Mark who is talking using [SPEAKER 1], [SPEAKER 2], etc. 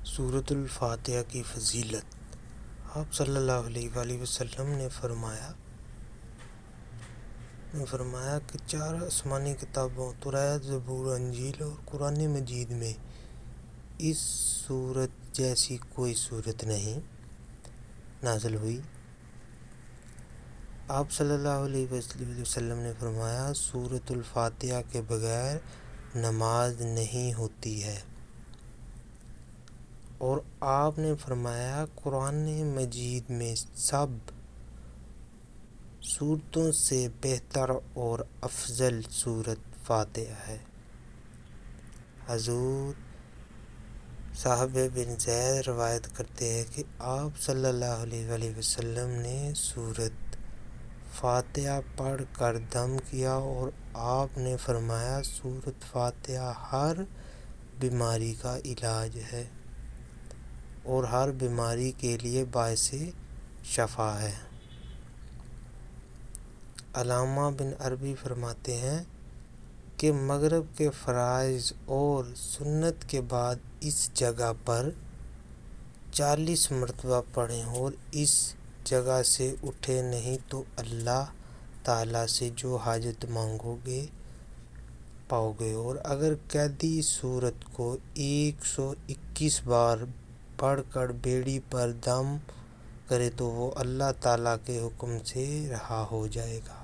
[SPEAKER 1] سورۃ الفاتحہ کی فضیلت۔ آپ صلی اللہ علیہ وآلہ وسلم نے فرمایا کہ 4 آسمانی کتابوں توریت، زبور، انجیل اور قرآن مجید میں اس سورت جیسی کوئی سورت نہیں نازل ہوئی۔ آپ صلی اللہ علیہ وآلہ وسلم نے فرمایا سورۃ الفاتحہ کے بغیر نماز نہیں ہوتی ہے، اور آپ نے فرمایا قرآن مجید میں سب سورتوں سے بہتر اور افضل سورت فاتحہ ہے۔ حضور صاحب بن زید روایت کرتے ہیں کہ آپ صلی اللہ علیہ وآلہ وسلم نے سورت فاتحہ پڑھ کر دم کیا، اور آپ نے فرمایا سورت فاتحہ ہر بیماری کا علاج ہے اور ہر بیماری کے لیے باعث شفا ہے۔ علامہ بن عربی فرماتے ہیں کہ مغرب کے فرائض اور سنت کے بعد اس جگہ پر 40 مرتبہ پڑھیں، اور اس جگہ سے اٹھے نہیں تو اللہ تعالیٰ سے جو حاجت مانگو گے پاؤ گے، اور اگر قیدی سورت کو 121 بار پڑھ کر بیڑی پر دم کرے تو وہ اللہ تعالیٰ کے حکم سے رہا ہو جائے گا۔